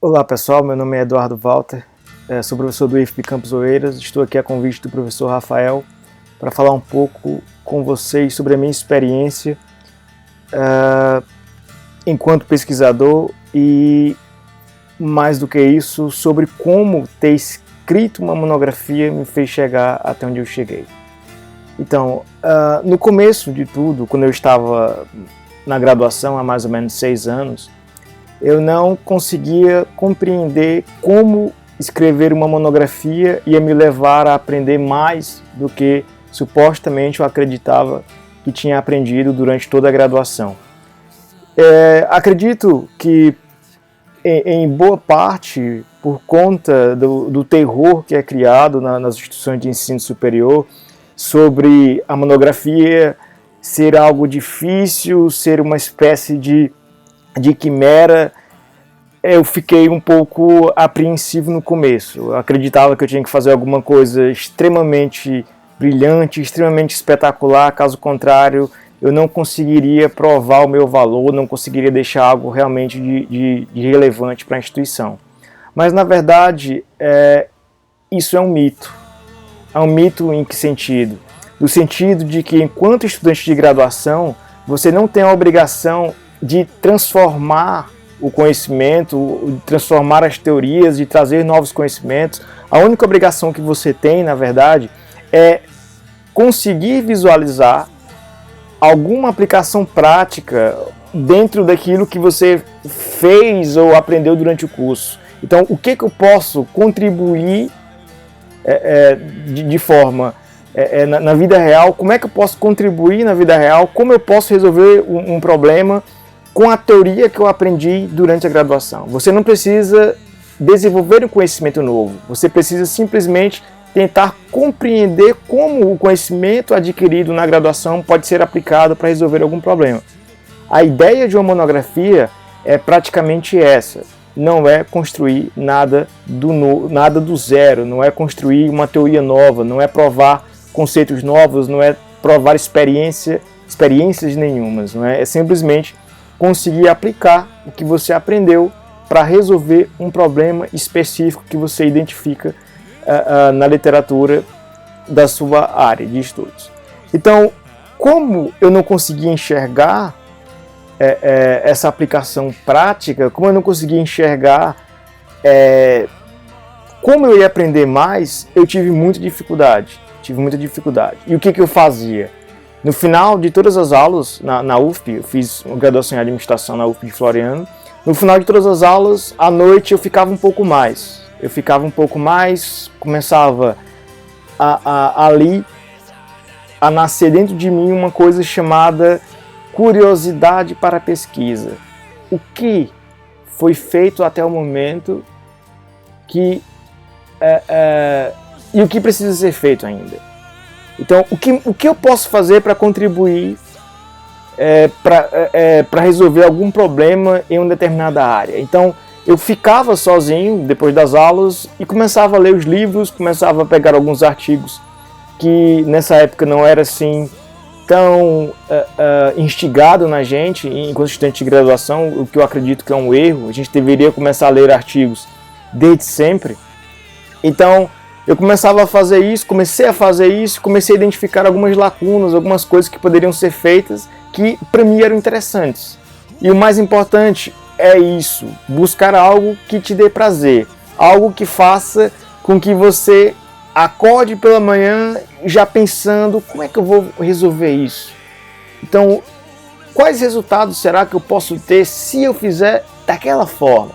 Olá pessoal, meu nome é Eduardo Walter, sou professor do IFP Campus Oeiras, estou aqui a convite do professor Rafael para falar um pouco com vocês sobre a minha experiência enquanto pesquisador e, mais do que isso, sobre como ter escrito uma monografia me fez chegar até onde eu cheguei. Então, no começo de tudo, quando eu estava na graduação há mais ou menos 6 anos, eu não conseguia compreender como escrever uma monografia ia me levar a aprender mais do que supostamente eu acreditava que tinha aprendido durante toda a graduação. Acredito que, em boa parte, por conta do terror que é criado nas instituições de ensino superior sobre a monografia ser algo difícil, ser uma espécie de quimera, eu fiquei um pouco apreensivo no começo. Eu acreditava que eu tinha que fazer alguma coisa extremamente brilhante, extremamente espetacular, caso contrário, eu não conseguiria provar o meu valor, não conseguiria deixar algo realmente de relevante para a instituição. Mas, na verdade, isso é um mito. É um mito em que sentido? No sentido de que, enquanto estudante de graduação, você não tem a obrigação de transformar o conhecimento, de transformar as teorias, de trazer novos conhecimentos. A única obrigação que você tem, na verdade, é conseguir visualizar alguma aplicação prática dentro daquilo que você fez ou aprendeu durante o curso. Então, o que eu posso contribuir de forma na vida real? Como é que eu posso contribuir na vida real? Como eu posso resolver um problema com a teoria que eu aprendi durante a graduação? Você não precisa desenvolver um conhecimento novo, você precisa simplesmente tentar compreender como o conhecimento adquirido na graduação pode ser aplicado para resolver algum problema. A ideia de uma monografia é praticamente essa, não é construir nada do zero, não é construir uma teoria nova, não é provar conceitos novos, não é provar experiências nenhumas, não é? É simplesmente conseguir aplicar o que você aprendeu para resolver um problema específico que você identifica na literatura da sua área de estudos. Então, como eu não conseguia enxergar essa aplicação prática, como eu não conseguia enxergar como eu ia aprender mais, eu tive muita dificuldade. E o que eu fazia? No final de todas as aulas na UFP, eu fiz uma graduação em administração na UFP de Floriano, no final de todas as aulas, à noite eu ficava um pouco mais. Começava ali a nascer dentro de mim uma coisa chamada curiosidade para a pesquisa. O que foi feito até o momento e o que precisa ser feito ainda. Então, o que eu posso fazer para contribuir para resolver algum problema em uma determinada área? Então, eu ficava sozinho depois das aulas e começava a ler os livros, começava a pegar alguns artigos que nessa época não era assim tão instigado na gente, enquanto estudante de graduação, o que eu acredito que é um erro. A gente deveria começar a ler artigos desde sempre. Então, eu comecei a fazer isso, comecei a identificar algumas lacunas, algumas coisas que poderiam ser feitas que para mim eram interessantes. E o mais importante é isso, buscar algo que te dê prazer, algo que faça com que você acorde pela manhã já pensando como é que eu vou resolver isso. Então, quais resultados será que eu posso ter se eu fizer daquela forma?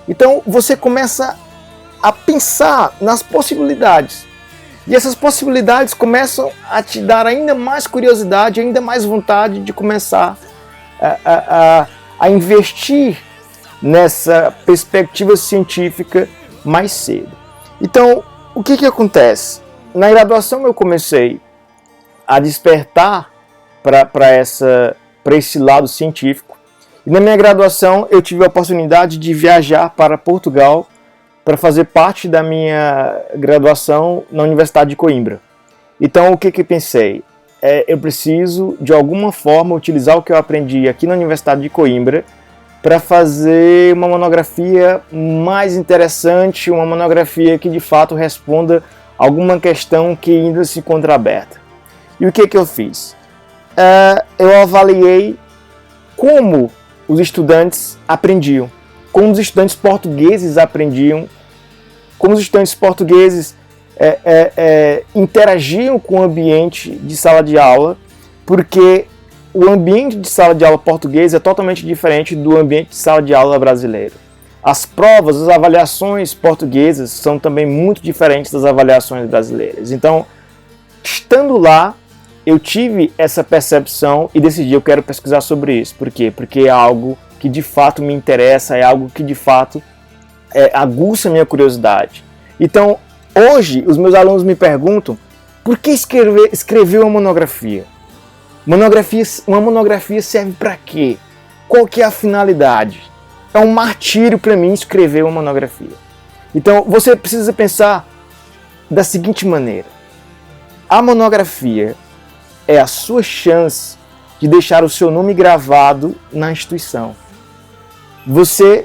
Então, você começa a pensar nas possibilidades. E essas possibilidades começam a te dar ainda mais curiosidade, ainda mais vontade de começar a investir nessa perspectiva científica mais cedo. Então, o que acontece? Na graduação eu comecei a despertar para esse lado científico. E na minha graduação eu tive a oportunidade de viajar para Portugal para fazer parte da minha graduação na Universidade de Coimbra. Então, o que pensei? Eu preciso, de alguma forma, utilizar o que eu aprendi aqui na Universidade de Coimbra para fazer uma monografia mais interessante, uma monografia que de fato responda alguma questão que ainda se encontra aberta. E o que eu fiz? Eu avaliei como os estudantes aprendiam, como os estudantes portugueses aprendiam, como os estudantes portugueses interagiam com o ambiente de sala de aula, porque o ambiente de sala de aula português é totalmente diferente do ambiente de sala de aula brasileiro. As provas, as avaliações portuguesas são também muito diferentes das avaliações brasileiras. Então, estando lá, eu tive essa percepção e decidi, eu quero pesquisar sobre isso. Por quê? Porque é algo que de fato me interessa, é algo que de fato aguça a minha curiosidade. Então, hoje, os meus alunos me perguntam, por que escrever uma monografia? Uma monografia serve para quê? Qual que é a finalidade? É um martírio para mim escrever uma monografia. Então, você precisa pensar da seguinte maneira. A monografia é a sua chance de deixar o seu nome gravado na instituição. Você,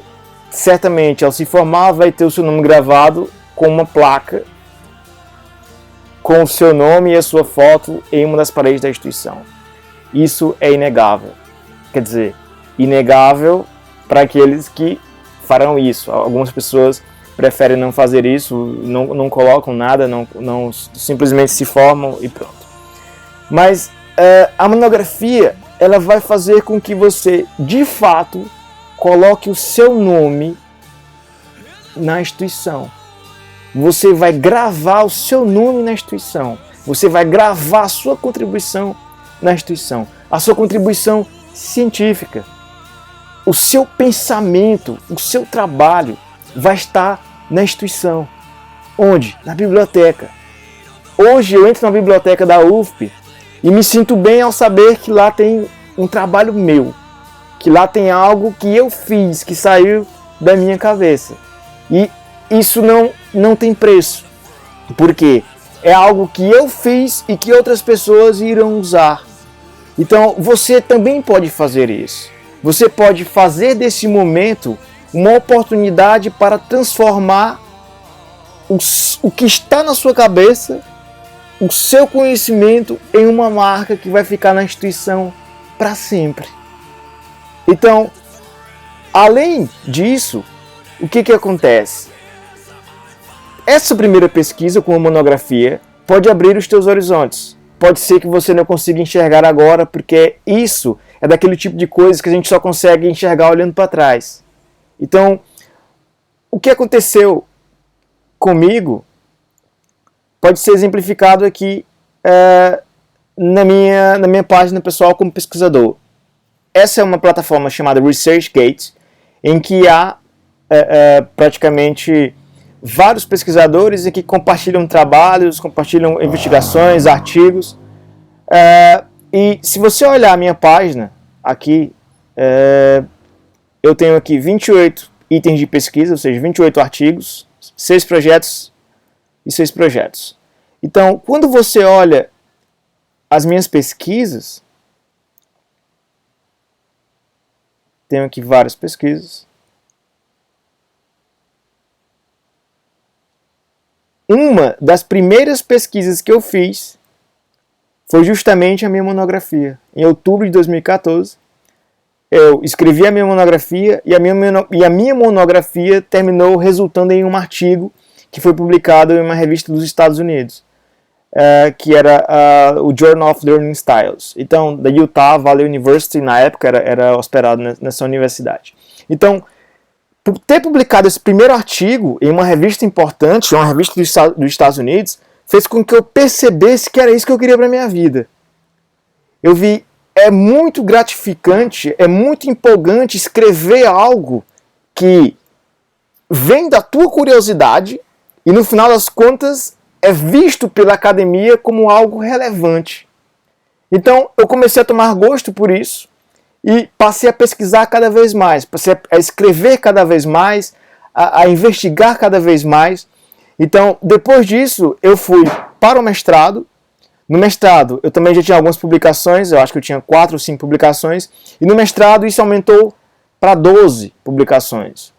certamente, ao se formar, vai ter o seu nome gravado com uma placa com o seu nome e a sua foto em uma das paredes da instituição. Isso é inegável. Quer dizer, inegável para aqueles que farão isso. Algumas pessoas preferem não fazer isso, não colocam nada, não simplesmente se formam e pronto. Mas a monografia, ela vai fazer com que você, de fato, coloque o seu nome na instituição. Você vai gravar o seu nome na instituição. Você vai gravar a sua contribuição na instituição. A sua contribuição científica. O seu pensamento, o seu trabalho vai estar na instituição. Onde? Na biblioteca. Hoje eu entro na biblioteca da UFP e me sinto bem ao saber que lá tem um trabalho meu. Que lá tem algo que eu fiz, que saiu da minha cabeça. E isso não tem preço. Porque é algo que eu fiz e que outras pessoas irão usar. Então você também pode fazer isso. Você pode fazer desse momento uma oportunidade para transformar o que está na sua cabeça, o seu conhecimento, em uma marca que vai ficar na instituição para sempre. Então, além disso, o que acontece? Essa primeira pesquisa com a monografia pode abrir os teus horizontes. Pode ser que você não consiga enxergar agora, porque isso é daquele tipo de coisa que a gente só consegue enxergar olhando para trás. Então, o que aconteceu comigo pode ser exemplificado aqui na minha página pessoal como pesquisador. Essa é uma plataforma chamada ResearchGate, em que há praticamente vários pesquisadores em que compartilham trabalhos, compartilham investigações, artigos. E se você olhar a minha página, aqui, eu tenho aqui 28 itens de pesquisa, ou seja, 28 artigos, 6 projetos e 6 projetos. Então, quando você olha as minhas pesquisas, tenho aqui várias pesquisas. Uma das primeiras pesquisas que eu fiz foi justamente a minha monografia. Em outubro de 2014, eu escrevi a minha monografia e a minha monografia terminou resultando em um artigo que foi publicado em uma revista dos Estados Unidos, que era o Journal of Learning Styles. Então, da Utah Valley University, na época, era hospedado nessa universidade. Então, por ter publicado esse primeiro artigo em uma revista importante, uma revista dos Estados Unidos, fez com que eu percebesse que era isso que eu queria para a minha vida. Eu vi, é muito gratificante, é muito empolgante escrever algo que vem da tua curiosidade e no final das contas é visto pela academia como algo relevante. Então eu comecei a tomar gosto por isso e passei a pesquisar cada vez mais, passei a escrever cada vez mais, a investigar cada vez mais. Então, depois disso, eu fui para o mestrado. No mestrado, eu também já tinha algumas publicações, eu acho que eu tinha 4 ou 5 publicações. E no mestrado, isso aumentou para 12 publicações.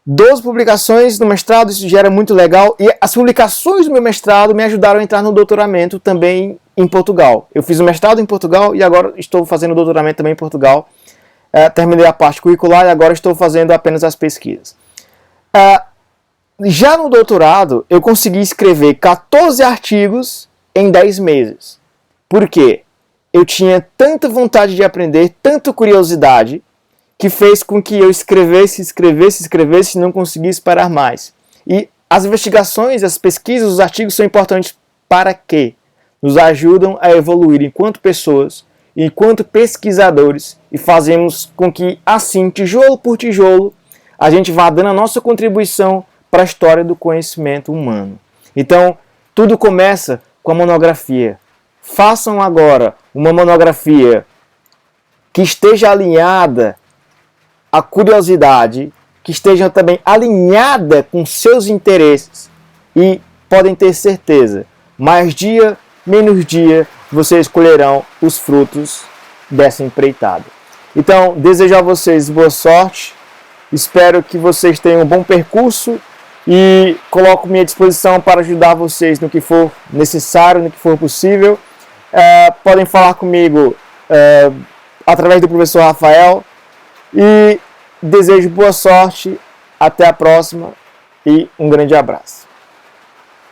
12 publicações no mestrado, isso já era muito legal. E as publicações do meu mestrado me ajudaram a entrar no doutoramento também em Portugal. Eu fiz o mestrado em Portugal e agora estou fazendo o doutoramento também em Portugal. Terminei a parte curricular e agora estou fazendo apenas as pesquisas. Já no doutorado, eu consegui escrever 14 artigos em 10 meses. Por quê? Eu tinha tanta vontade de aprender, tanta curiosidade, que fez com que eu escrevesse e não conseguisse parar mais. E as investigações, as pesquisas, os artigos são importantes para quê? Nos ajudam a evoluir enquanto pessoas, enquanto pesquisadores, e fazemos com que, assim, tijolo por tijolo, a gente vá dando a nossa contribuição para a história do conhecimento humano. Então, tudo começa com a monografia. Façam agora uma monografia que esteja alinhada à curiosidade, que esteja também alinhada com seus interesses, e podem ter certeza, mais dia, menos dia, vocês colherão os frutos dessa empreitada. Então, desejo a vocês boa sorte, espero que vocês tenham um bom percurso e coloco minha disposição para ajudar vocês no que for necessário, no que for possível. Podem falar comigo através do professor Rafael e desejo boa sorte, até a próxima e um grande abraço.